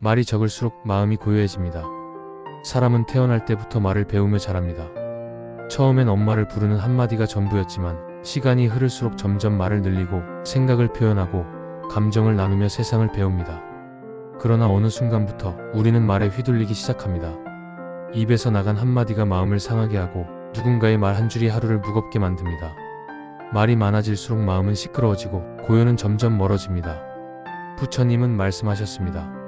말이 적을수록 마음이 고요해집니다. 사람은 태어날 때부터 말을 배우며 자랍니다. 처음엔 엄마를 부르는 한마디가 전부였지만 시간이 흐를수록 점점 말을 늘리고 생각을 표현하고 감정을 나누며 세상을 배웁니다. 그러나 어느 순간부터 우리는 말에 휘둘리기 시작합니다. 입에서 나간 한마디가 마음을 상하게 하고 누군가의 말 한 줄이 하루를 무겁게 만듭니다. 말이 많아질수록 마음은 시끄러워지고 고요는 점점 멀어집니다. 부처님은 말씀하셨습니다.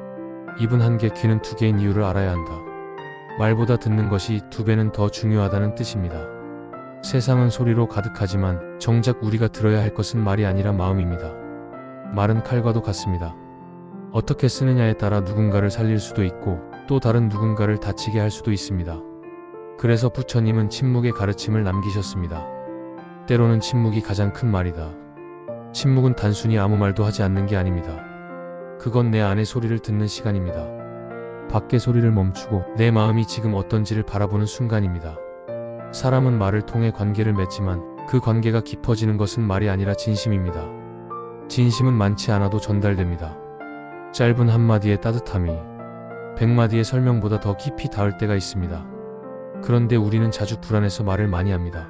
입은 한 개, 귀는 두 개인 이유를 알아야 한다. 말보다 듣는 것이 두 배는 더 중요하다는 뜻입니다. 세상은 소리로 가득하지만 정작 우리가 들어야 할 것은 말이 아니라 마음입니다. 말은 칼과도 같습니다. 어떻게 쓰느냐에 따라 누군가를 살릴 수도 있고 또 다른 누군가를 다치게 할 수도 있습니다. 그래서 부처님은 침묵의 가르침을 남기셨습니다. 때로는 침묵이 가장 큰 말이다. 침묵은 단순히 아무 말도 하지 않는 게 아닙니다. 그건 내 안의 소리를 듣는 시간입니다. 밖의 소리를 멈추고 내 마음이 지금 어떤지를 바라보는 순간입니다. 사람은 말을 통해 관계를 맺지만 그 관계가 깊어지는 것은 말이 아니라 진심입니다. 진심은 많지 않아도 전달됩니다. 짧은 한마디의 따뜻함이 100마디의 설명보다 더 깊이 닿을 때가 있습니다. 그런데 우리는 자주 불안해서 말을 많이 합니다.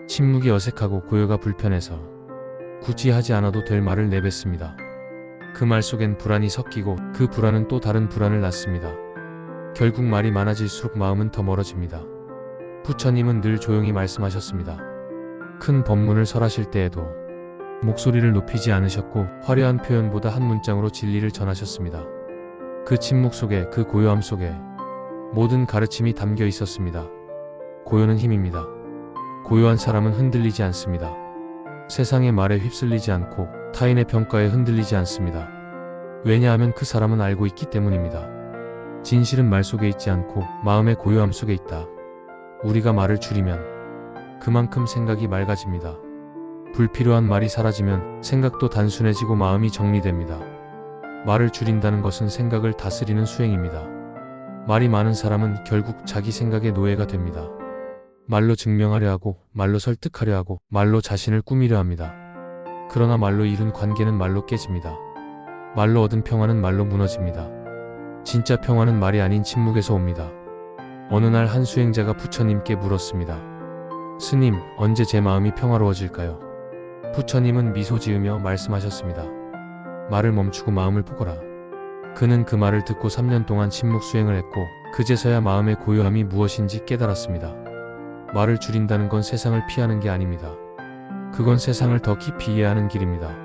침묵이 어색하고 고요가 불편해서 굳이 하지 않아도 될 말을 내뱉습니다. 그 말 속엔 불안이 섞이고 그 불안은 또 다른 불안을 낳습니다. 결국 말이 많아질수록 마음은 더 멀어집니다. 부처님은 늘 조용히 말씀하셨습니다. 큰 법문을 설하실 때에도 목소리를 높이지 않으셨고 화려한 표현보다 한 문장으로 진리를 전하셨습니다. 그 침묵 속에, 그 고요함 속에 모든 가르침이 담겨 있었습니다. 고요는 힘입니다. 고요한 사람은 흔들리지 않습니다. 세상의 말에 휩쓸리지 않고 타인의 평가에 흔들리지 않습니다. 왜냐하면 그 사람은 알고 있기 때문입니다. 진실은 말 속에 있지 않고 마음의 고요함 속에 있다. 우리가 말을 줄이면 그만큼 생각이 맑아집니다. 불필요한 말이 사라지면 생각도 단순해지고 마음이 정리됩니다. 말을 줄인다는 것은 생각을 다스리는 수행입니다. 말이 많은 사람은 결국 자기 생각의 노예가 됩니다. 말로 증명하려 하고, 말로 설득하려 하고, 말로 자신을 꾸미려 합니다. 그러나 말로 이룬 관계는 말로 깨집니다. 말로 얻은 평화는 말로 무너집니다. 진짜 평화는 말이 아닌 침묵에서 옵니다. 어느 날 한 수행자가 부처님께 물었습니다. 스님, 언제 제 마음이 평화로워질까요? 부처님은 미소 지으며 말씀하셨습니다. 말을 멈추고 마음을 보거라. 그는 그 말을 듣고 3년 동안 침묵 수행을 했고 그제서야 마음의 고요함이 무엇인지 깨달았습니다. 말을 줄인다는 건 세상을 피하는 게 아닙니다. 그건 세상을 더 깊이 이해하는 길입니다.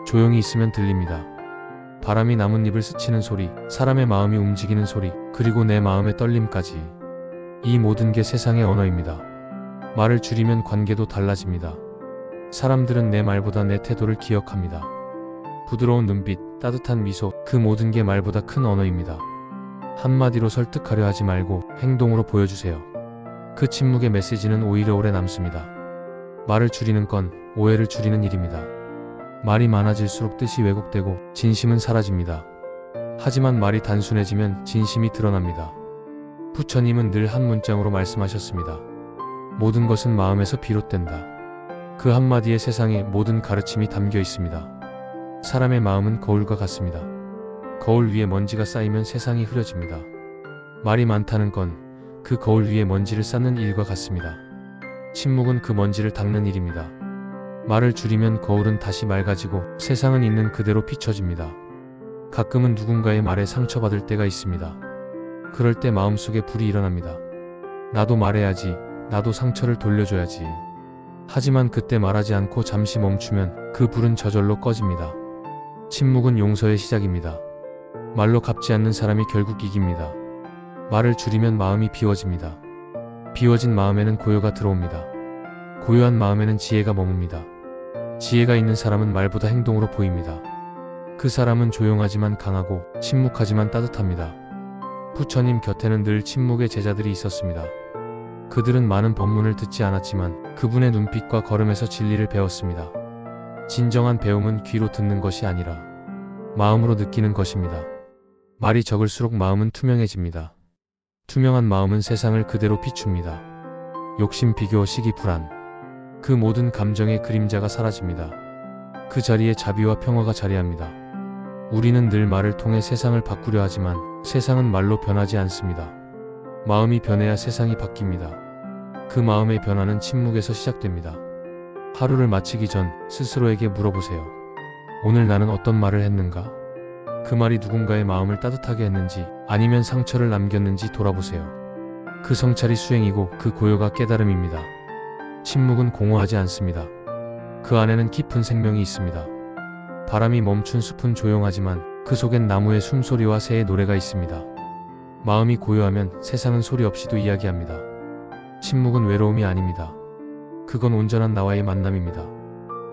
조용히 있으면 들립니다. 바람이 나뭇잎을 스치는 소리, 사람의 마음이 움직이는 소리, 그리고 내 마음의 떨림까지. 이 모든 게 세상의 언어입니다. 말을 줄이면 관계도 달라집니다. 사람들은 내 말보다 내 태도를 기억합니다. 부드러운 눈빛, 따뜻한 미소, 그 모든 게 말보다 큰 언어입니다. 한마디로 설득하려 하지 말고 행동으로 보여주세요. 그 침묵의 메시지는 오히려 오래 남습니다. 말을 줄이는 건 오해를 줄이는 일입니다. 말이 많아질수록 뜻이 왜곡되고 진심은 사라집니다. 하지만 말이 단순해지면 진심이 드러납니다. 부처님은 늘 한 문장으로 말씀하셨습니다. 모든 것은 마음에서 비롯된다. 그 한마디에 세상의 모든 가르침이 담겨 있습니다. 사람의 마음은 거울과 같습니다. 거울 위에 먼지가 쌓이면 세상이 흐려집니다. 말이 많다는 건 그 거울 위에 먼지를 쌓는 일과 같습니다. 침묵은 그 먼지를 닦는 일입니다. 말을 줄이면 거울은 다시 맑아지고 세상은 있는 그대로 비춰집니다. 가끔은 누군가의 말에 상처받을 때가 있습니다. 그럴 때 마음속에 불이 일어납니다. 나도 말해야지, 나도 상처를 돌려줘야지. 하지만 그때 말하지 않고 잠시 멈추면 그 불은 저절로 꺼집니다. 침묵은 용서의 시작입니다. 말로 갚지 않는 사람이 결국 이깁니다. 말을 줄이면 마음이 비워집니다. 비워진 마음에는 고요가 들어옵니다. 고요한 마음에는 지혜가 머뭅니다. 지혜가 있는 사람은 말보다 행동으로 보입니다. 그 사람은 조용하지만 강하고 침묵하지만 따뜻합니다. 부처님 곁에는 늘 침묵의 제자들이 있었습니다. 그들은 많은 법문을 듣지 않았지만 그분의 눈빛과 걸음에서 진리를 배웠습니다. 진정한 배움은 귀로 듣는 것이 아니라 마음으로 느끼는 것입니다. 말이 적을수록 마음은 투명해집니다. 투명한 마음은 세상을 그대로 비춥니다. 욕심, 비교, 시기, 불안, 그 모든 감정의 그림자가 사라집니다. 그 자리에 자비와 평화가 자리합니다. 우리는 늘 말을 통해 세상을 바꾸려 하지만 세상은 말로 변하지 않습니다. 마음이 변해야 세상이 바뀝니다. 그 마음의 변화는 침묵에서 시작됩니다. 하루를 마치기 전 스스로에게 물어보세요. 오늘 나는 어떤 말을 했는가? 그 말이 누군가의 마음을 따뜻하게 했는지 아니면 상처를 남겼는지 돌아보세요. 그 성찰이 수행이고 그 고요가 깨달음입니다. 침묵은 공허하지 않습니다. 그 안에는 깊은 생명이 있습니다. 바람이 멈춘 숲은 조용하지만 그 속엔 나무의 숨소리와 새의 노래가 있습니다. 마음이 고요하면 세상은 소리 없이도 이야기합니다. 침묵은 외로움이 아닙니다. 그건 온전한 나와의 만남입니다.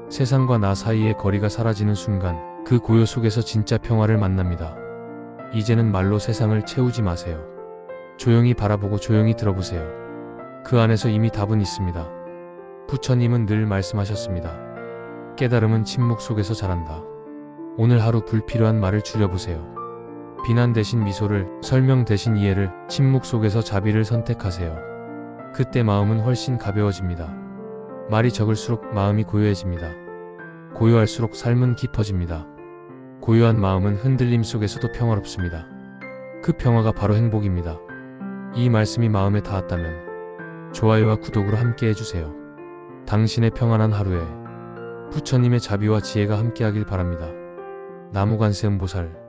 세상과 나 사이의 거리가 사라지는 순간 그 고요 속에서 진짜 평화를 만납니다. 이제는 말로 세상을 채우지 마세요. 조용히 바라보고 조용히 들어보세요. 그 안에서 이미 답은 있습니다. 부처님은 늘 말씀하셨습니다. 깨달음은 침묵 속에서 자란다. 오늘 하루 불필요한 말을 줄여보세요. 비난 대신 미소를, 설명 대신 이해를, 침묵 속에서 자비를 선택하세요. 그때 마음은 훨씬 가벼워집니다. 말이 적을수록 마음이 고요해집니다. 고요할수록 삶은 깊어집니다. 고요한 마음은 흔들림 속에서도 평화롭습니다. 그 평화가 바로 행복입니다. 이 말씀이 마음에 닿았다면 좋아요와 구독으로 함께 해주세요. 당신의 평안한 하루에 부처님의 자비와 지혜가 함께하길 바랍니다. 나무관세음보살